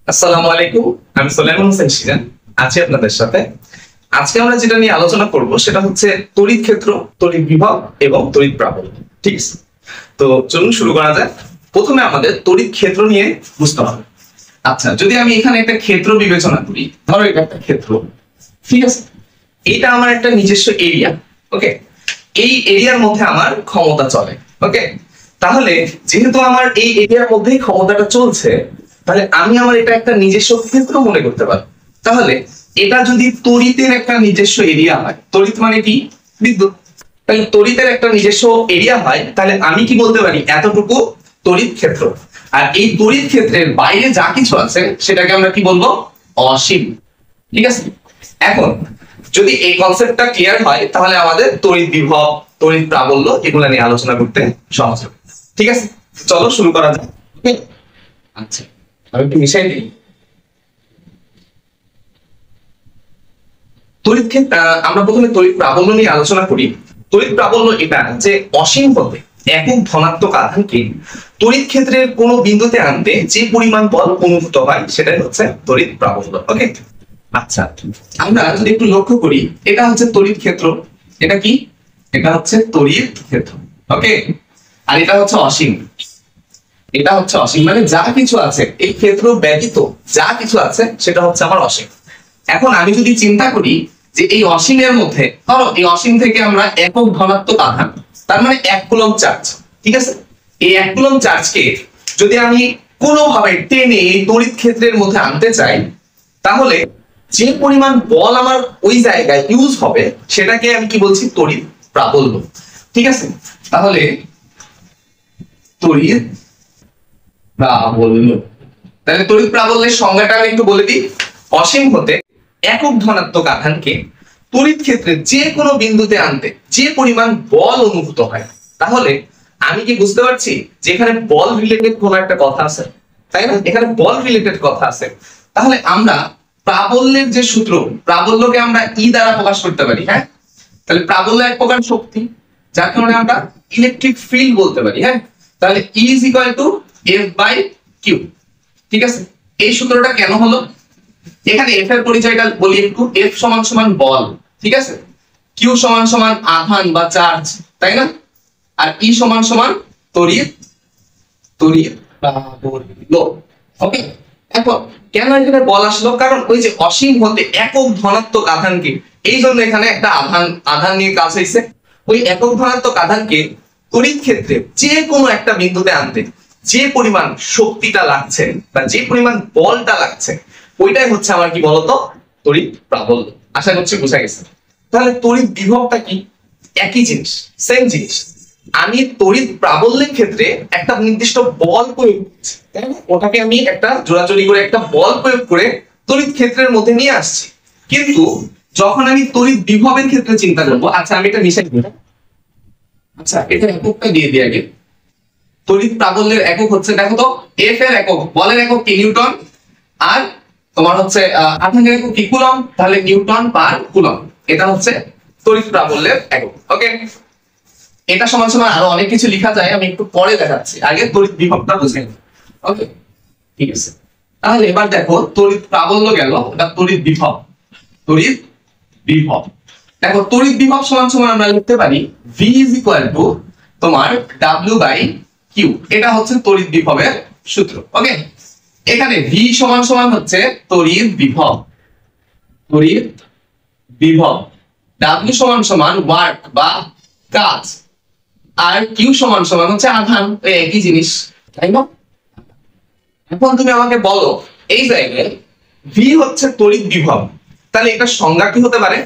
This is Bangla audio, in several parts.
আসসালামু আলাইকুম, আমি সুলাইমান হোসেন সিজান আছি আপনাদের সাথে। আজকে আমরা যেটা নিয়ে আলোচনা করব সেটা হচ্ছে তড়িৎ ক্ষেত্র, তড়িৎ বিভব এবং তড়িৎ প্রাবল্য। ঠিক আছে, তো চলুন শুরু করা যাক। প্রথমে আমাদের তড়িৎ ক্ষেত্র নিয়ে বুঝতে হবে। আচ্ছা, যদি আমি এখানে একটা ক্ষেত্র বিবেচনা করি, ধরো এটা একটা ক্ষেত্র, ঠিক আছে, এটা আমার একটা নিজস্ব এরিয়া। ওকে, এই এরিয়ার মধ্যে আমার ক্ষমতা চলে। ওকে, তাহলে যেহেতু আমার এই এরিয়ার মধ্যেই ক্ষমতাটা চলছে, তাহলে আমি আমার এটা একটা নিজস্ব ক্ষেত্র মনে করতে পারি। তাহলে এটা যদি তড়িতের একটা নিজস্ব এরিয়া হয়, তড়িৎ মানে কি? বিদ্যুৎ। তাহলে তড়িতের একটা নিজস্ব এরিয়া হয়, তাহলে আমি কি বলতে পারি? এতটুকু তড়িৎ ক্ষেত্র। আর এই তড়িৎ ক্ষেত্রের বাইরে যা কিছু আছে সেটাকে আমরা কি বলবো? অসীম। ঠিক আছে, এখন যদি এই কনসেপ্টটা ক্লিয়ার হয়, তাহলে আমাদের তড়িৎ বিভব, তড়িৎ প্রাবল্য এগুলো নিয়ে আলোচনা করতে সহজ হবে। ঠিক আছে, চলো শুরু করা যাক। আচ্ছা, আমি একটু মিশাই দিই। তড়িৎ ক্ষেত্র, আমরা প্রথমে তড়িৎ প্রাবল্য নিয়ে আলোচনা করি। তড়িৎ প্রাবল্য এটা যে অসীম হতে একক ধনাত্মক আধানকে তড়িৎ ক্ষেত্রের কোন বিন্দুতে আনতে যে পরিমাণ বল অনুভূত হয় সেটাই হচ্ছে তড়িৎ প্রাবল্য। ওকে, আচ্ছা, আমরা যদি একটু লক্ষ্য করি, এটা হচ্ছে তড়িৎ ক্ষেত্র। এটা কি? এটা হচ্ছে তড়িৎ ক্ষেত্র। ওকে, আর এটা হচ্ছে অসীম। এটা হচ্ছে অসীম, মানে যা কিছু আছে এই ক্ষেত্র ব্যতীত যা কিছু আছে সেটা হচ্ছে আমার অসীম। এখন আমি যদি চিন্তা করি যে এই অসীমের মধ্যে, ধরো এই অসীম থেকে আমরা একক ধনাত্মক আধান, তার মানে 1 কুলম্ব চার্জ, ঠিক আছে, এই 1 কুলম্ব চার্জকে যদি আমি কোনোভাবে টেনে এই তড়িৎ ক্ষেত্রের মধ্যে আনতে চাই, তাহলে যে পরিমাণ বল আমার ওই জায়গায় ইউজ হবে সেটাকে আমি কি বলছি? তড়িৎ প্রাবল্য। ঠিক আছে, তাহলে তড়িৎ প্রাবল্য, তাহলে তড়িৎ প্রাবল্যের সংজ্ঞাটা আমি একটু বলে দিই। অসীম হতে একক ধনাত্মক আধানকে তড়িৎ ক্ষেত্রে যে কোনো বিন্দুতে আনতে যে পরিমাণ বল অনুভূত হয়, তাহলে আমি কি বুঝতে পারছি যে এখানে বল রিলেটেড কোন একটা কথা আছে, তাই না? এখানে বল রিলেটেড কথা আছে। তাহলে আমরা প্রাবল্যের যে সূত্র, প্রাবল্যকে আমরা ই দ্বারা প্রকাশ করতে পারি। হ্যাঁ, তাহলে প্রাবল্য এক প্রকার শক্তি, যার কারণে আমরা ইলেকট্রিক ফিল্ড বলতে পারি। হ্যাঁ, তাহলে E is equal to F/Q। ঠিক আছে, এই সূত্রটা কেন হলো? এখানে F এর পরিচয়টা বলি একটু। F সমান সমান বল, ঠিক আছে, Q সমান সমান আধান বা চার্জ, তাই না? আর E সমান সমান তড়িৎ, তড়িৎ প্রাবল্য। ওকে, এখন কেন এখানে বল আসলো? কারণ ওই যে অসীম হতে একক ধনাত্মক আধানকে, এই জন্য এখানে একটা আধান নিয়ে কাজ হয়েছে। ওই একক ধনাত্মক আধানকে তড়িৎ ক্ষেত্রে যে কোনো একটা বিন্দুতে আনতে যে পরিমাণ শক্তিটা লাগছে বা যে পরিমাণ বলটা লাগছে, ওইটাই হচ্ছে আমার কি বলতো? তড়িৎ প্রাবল্য। আশা করছি বোঝা গেছে। তাহলে তড়িৎ বিভবটা কি? একই জিনিস, সেম জিনিস। আমি তড়িৎ প্রাবল্যের ক্ষেত্রে একটা নির্দিষ্ট বল প্রয়োগ করছি, তাই না? ওটাকে আমি একটা জোড়াজোড়ি করে একটা বল প্রয়োগ করে তড়িৎ ক্ষেত্রের মধ্যে নিয়ে আসছি। কিন্তু যখন আমি তড়িৎ বিভবের ক্ষেত্রে চিন্তা করবো, আচ্ছা আমি এটা মিশাই দিই। আচ্ছা, এটা এককটা দিয়ে দিই আগে। তড়িৎ প্রাবল্যের একক হচ্ছে, দেখো তো, F এর একক, বলের একক কি? নিউটন। আর তোমার হচ্ছে আধানের একক কি? কুলম্ব। তাহলে নিউটন পার কুলম্ব, এটা হচ্ছে তড়িৎ প্রাবল্যের একক। ওকে, এটা সমান সমান আরো অনেক কিছু লেখা যায়, আমি একটু পরে দেখাচ্ছি, আগে তড়িৎ বিভবটা বুঝে নিই। ওকে, ঠিক আছে, তাহলে এবার দেখো তড়িৎ প্রাবল্য গেল, এটা তড়িৎ বিভব। তড়িৎ বিভব, দেখো তড়িৎ বিভব সমান সমান আমরা লিখতে পারি V is equal to তোমার W/Q। এটা হচ্ছে তড়িৎ বিভবের সূত্র। ওকে, এখানে V সমান সমান হচ্ছে তড়িৎ বিভব, তড়িৎ বিভব, W সমান সমান ওয়ার্ক বা কাজ, আর Q সমান সমান হচ্ছে আধান। এই একই জিনিস, তাই না? এখন তুমি আমাকে বলো, এই জায়গায় V হচ্ছে তড়িৎ বিভব, তাহলে এটা সংজ্ঞা কি হতে পারে?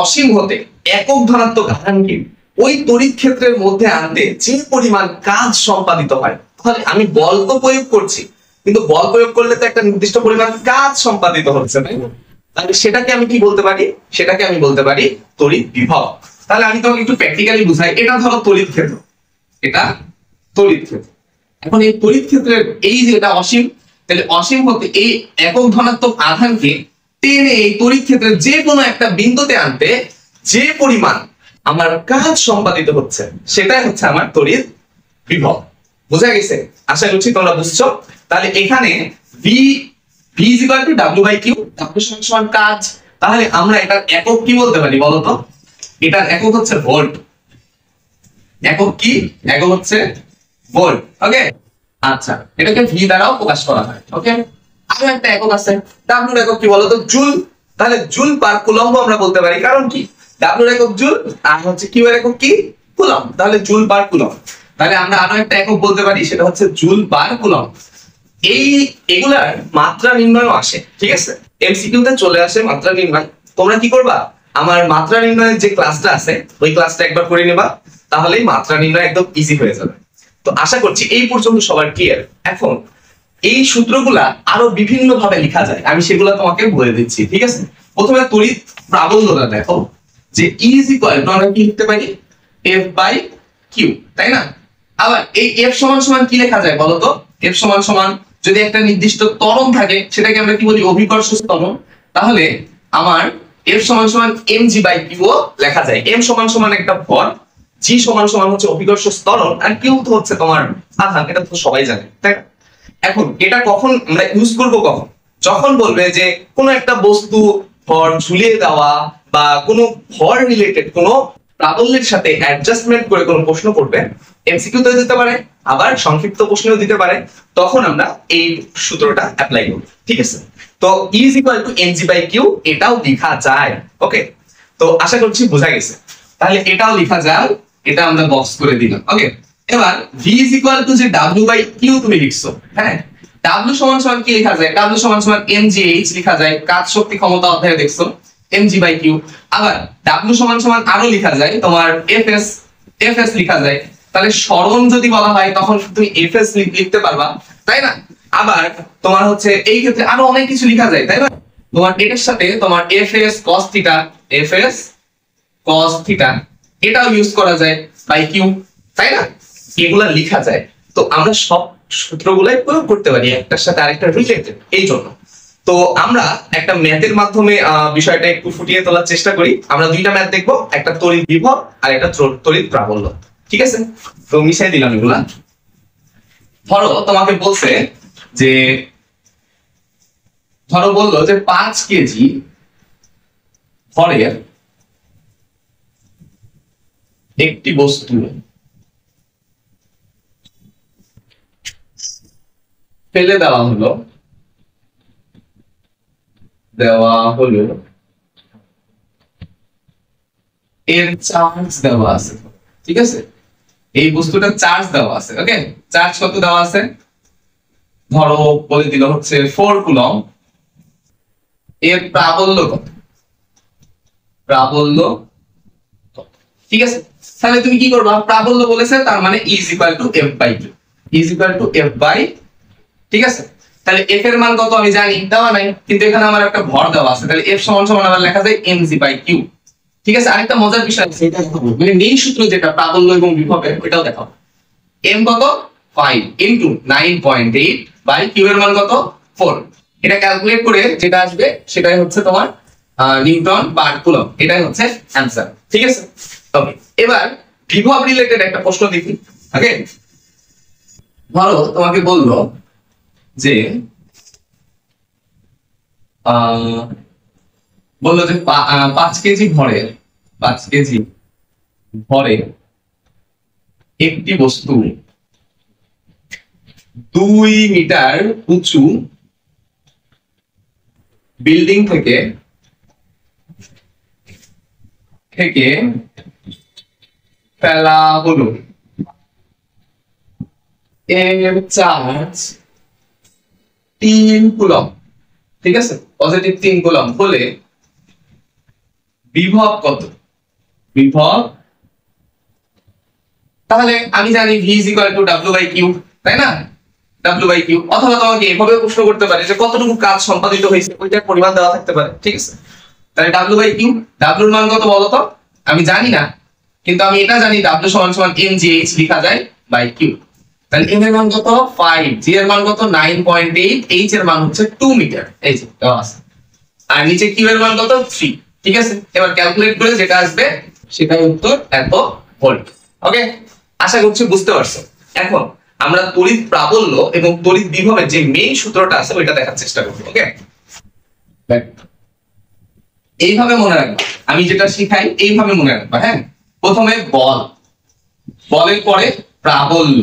অসীম হতে একক ধনাত্মক আধানকে ওই তড়িৎ ক্ষেত্রের মধ্যে আনতে যে পরিমাণ কাজ সম্পাদিত হয়। তাহলে আমি বল তো প্রয়োগ করছি, কিন্তু বল প্রয়োগ করলে তো একটা নির্দিষ্ট পরিমাণ কাজ সম্পাদিত হচ্ছে, তাই না? তাহলে সেটাকে আমি কি বলতে পারি? সেটাকে আমি বলতে পারি তড়িৎ বিভব। তাহলে আমি তোমাকে একটু প্র্যাকটিক্যালি বুঝাই। এটা ধরো তড়িৎ ক্ষেত্র, এটা তড়িৎ ক্ষেত্র। এখন এই তড়িৎ ক্ষেত্রের এই যে এটা অসীম, তাহলে অসীম হতে এই একক ধনাত্মক আধানকে টেনে এই তড়িৎ ক্ষেত্রের যে কোনো একটা বিন্দুতে আনতে যে পরিমাণ আমার কাজ সম্পাদিত হচ্ছে সেটাই হচ্ছে আমার তড়িৎ বিভব। বোঝা গেছে? আশা করছি তোমরা বুঝছো। তাহলে এখানে V V is equal to W by Q, W সমান সমান কাজ। তাহলে আমরা এটার একক কি বলতে পারি বলতো? এটার একক হচ্ছে ভোল্ট। একক কি? একক হচ্ছে ভোল্ট। ওকে, আচ্ছা, এটাকে V দ্বারাও প্রকাশ করা হয়। ওকে, আরো একটা একক আছে, W এর একক কি বলতো? জুল। তাহলে জুল পার কুলম্ব আমরা বলতে পারি, কারণ কি W এর একক জুল আর হচ্ছে Q এর একক কি? কুলম্ব। তাহলে জুল পার কুলম্ব। তাহলে আমরা আরো একটা একক বলতে পারি, সেটা হচ্ছে জুল পার কুলম্ব। এগুলার মাত্রা নির্ণয় আসে, ঠিক আছে, এমসিকিউ তে চলে আসে মাত্রা নির্ণয়। তোমরা কি করবা, আমার মাত্রা নির্ণয়ের যে ক্লাসটা আছে ওই ক্লাসটা একবার করে নেবা, তাহলেই মাত্রা নির্ণয় একদম ইজি হয়ে যাবে। তো আশা করছি এই পর্যন্ত সবার ক্লিয়ার। এখন এই সূত্রগুলা আরো বিভিন্ন ভাবে লেখা যায়, আমি সেগুলো তোমাকে বলে দিচ্ছি, ঠিক আছে। প্রথমে তড়িৎ প্রাবল্যতা দেখো, যে E is equal to আমরা কি লিখতে পারি? F by Q, তাই না? আবার এই F সমান সমান কি লেখা যায় বলো তো? F সমান সমান যদি একটা নির্দিষ্ট ত্বরণ থাকে সেটাকে আমরা কি বলি? অভিকর্ষ ত্বরণ। তাহলে আমার F সমান সমান mg by Q ও লেখা যায়। m সমান সমান একটা ভর, g সমান সমান হচ্ছে অভিকর্ষ ত্বরণ, আর Q তো হচ্ছে তোমার আধান, এটা তো সবাই জানে, তাই না? এখন এটা কখন আমরা ইউজ করব? কখন? যখন বলবে যে কোনো একটা বস্তু ভর ঝুলিয়ে দেওয়া বা কোনো ভর রিলেটেড কোনো প্রাবল্যের সাথে অ্যাডজাস্টমেন্ট করে কোনো প্রশ্ন করবে, এমসিকিউ তে দিতে পারে, আবার সংক্ষিপ্ত প্রশ্নেও দিতে পারে, তখন আমরা এই সূত্রটা অ্যাপ্লাই করব, ঠিক আছে। তো E is equal to mg by Q এটাও লেখা যায়। ওকে, তো আশা করছি বোঝা গেছে। তাহলে এটাও লেখা যায়, এটা আমরা বক্স করে দিলাম। ওকে, এবার V is equal to যে W by Q তুমি লিখছো, হ্যাঁ, W সমান সমান কি লেখা যায়? W সমান সমান mgh লেখা যায়, কাজ শক্তি ক্ষমতা অধ্যায়ে দেখছো mg by Q। আবার W সমান সমান আরো লেখা যায় তোমার fs লেখা যায়। তাহলে সরণ যদি বলা হয় তখন তুমি fs লিখতে পারবা, তাই না? আবার তোমার হচ্ছে এই ক্ষেত্রে আরো অনেক কিছু লেখা যায়, তাই না? তোমার এটার সাথে তোমার fs cos theta এটাও ইউজ করা যায় বাই Q, তাই না? এগুলা লেখা যায়। তো আমরা সব সূত্রগুলাই প্রয়োগ করতে পারি, একটার সাথে আরেকটা রিলেটেড। এই জন্য তো আমরা একটা ম্যাথের মাধ্যমে বিষয়টা একটু ফুটিয়ে তোলার চেষ্টা করি। আমরা দুইটা ম্যাথ দেখবো, একটা তড়িৎ বিভব আর একটা তড়িৎ প্রাবল্য, ঠিক আছে। তো মিশাই দিলাম এগুলা। ধরো তোমাকে বলছে যে, ধরো বললো যে 5 কেজি ভরের একটি বস্তু ফেলে দেওয়া হলো এর চার্জ দেওয়া আছে, ঠিক আছে। এই বস্তুটা চার্জ দেওয়া আছে। ওকে, চার্জ কত দেওয়া আছে? ধরো বলে দিল হচ্ছে 4 কুলম্ব। এর প্রাবল্য কত? প্রাবল্য, ঠিক আছে। তাহলে তুমি কি করবা? প্রাবল্য বলেছে, তার মানে E is equal to F by Q, E is equal to F by, ঠিক আছে। তাহলে F এর মান কত আমি জানি, দেওয়া নাই, কিন্তু এখানে আমার একটা ভর দেওয়া আছে, তাহলে F সমান সমান আবার লেখা যায় mg by Q, ঠিক আছে। আরেকটা মজার বিষয় আছে, এটা দেখাবো, মানে মেইন সূত্র যেটা প্রাবল্য এবং বিভবের, ওটাও দেখাবো। m কত? 5 into 9.8 by Q এর মান কত? 4। এটা ক্যালকুলেট করে যেটা আসবে সেটাই হচ্ছে তোমার নিউটন পার কুলম্ব, এটাই হচ্ছে অ্যানসার, ঠিক আছে। ওকে, এবার বিভব রিলেটেড একটা প্রশ্ন দেখি। ওকে, ধরো তোমাকে বললো যে বললো যে 5 কেজি ভরের একটি বস্তু 2 মিটার উঁচু বিল্ডিং থেকে ফেলা হলো, এর চার্জ 3 কুলম্ব, ঠিক আছে, পজিটিভ 3 কুলম্ব হলে বিভব কত? বিভব, তাহলে আমি জানি V is equal to W by Q, তাই না? W by Q, অথবা তোমাকে এভাবে প্রশ্ন করতে পারে যে কতটুকু কাজ সম্পাদিত হয়েছে, ওইটার পরিমাণ দেওয়া থাকতে পারে, ঠিক আছে। তাহলে W by Q, W এর মান কত বলো তো? আমি জানি না, কিন্তু আমি এটা জানি W সমান সমান mgh লেখা যায় by Q। তাহলে m এর মান কত? 5, g এর মান কত? 9.8, h এর মান হচ্ছে 2 মিটার, এই যে দেওয়া আছে, আর নিচে q এর মান কত? 3, ঠিক আছে। এবার ক্যালকুলেট করে যেটা আসবে সেটাই উত্তর, এত ভোল্ট। ওকে, আশা করছি বুঝতে পারছো। এখন আমরা তড়িৎ প্রাবল্য এবং তড়িৎ বিভবের যে মেইন সূত্রটা আছে ওইটা দেখার চেষ্টা করবো। ওকে, এইভাবে মনে রাখবা, আমি যেটা শিখাই এইভাবে মনে রাখবা। হ্যাঁ, প্রথমে বল, বলের পরে প্রাবল্য,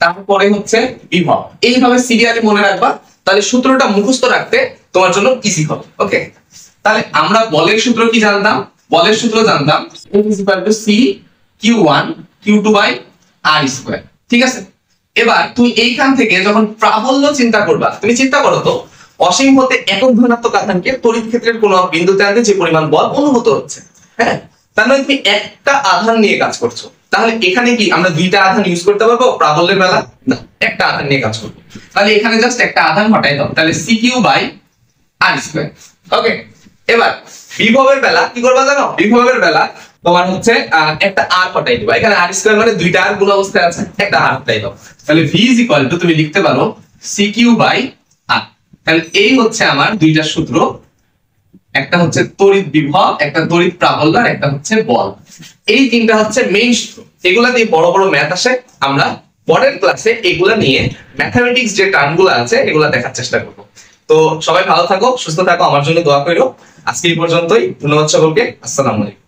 তারপরে হচ্ছে বিভব, এইভাবে সিরিয়ালি মনে রাখবা, তাহলে সূত্রটা মুখস্থ রাখতে তোমার জন্য ইজি হবে। ওকে, তাহলে আমরা বলের সূত্র কি জানতাম? বলের সূত্র জানতাম C(q1 q2/r²). ঠিক আছে, এবার তুমি এইখান থেকে যখন প্রাবল্য চিন্তা করবা, তুমি চিন্তা করো তো অসীম হতে একক ধনাত্মক আধানকে তড়িৎ ক্ষেত্রের কোন বিন্দুতে আনতে যে পরিমাণ বল অনুভূত হচ্ছে। হ্যাঁ, তার মানে তুমি একটা আধান নিয়ে কাজ করছো, তাহলে এখানে কি আমরা দুইটা আধান ইউজ করতে পারবো প্রাবল্যের বেলা? না, একটা আধান নিয়ে কাজ করবো। তাহলে এখানে জাস্ট একটা আধান হটাই দাও, তাহলে CQ/r²। ওকে, এবার বিভবের বেলা কি করবা জানো? বিভবের বেলা তোমার হচ্ছে একটা আর হটাই দিবা, এখানে r² মানে দুইটা আর গুণ অবস্থায় আছে, একটা আর হটাই দাও, তাহলে v তুমি লিখতে পারো CQ/r। তাহলে এই হচ্ছে আমার দুইটা সূত্র, একটা হচ্ছে তড়িৎ বিভব, একটা তড়িৎ প্রাবল্য, আর একটা হচ্ছে বল। এই তিনটা হচ্ছে মেইন সূত্র, এগুলা দিয়ে বড় বড় ম্যাথ আসে। আমরা পরের ক্লাসে এগুলা নিয়ে ম্যাথমেটিক্স যে টার্মগুলো আছে এগুলা দেখার চেষ্টা করব। তো সবাই ভালো থাকো, সুস্থ থাকো, আমার জন্য দোয়া করো। আজকে এই পর্যন্তই, ধন্যবাদ সকলকে, আসসালামু আলাইকুম।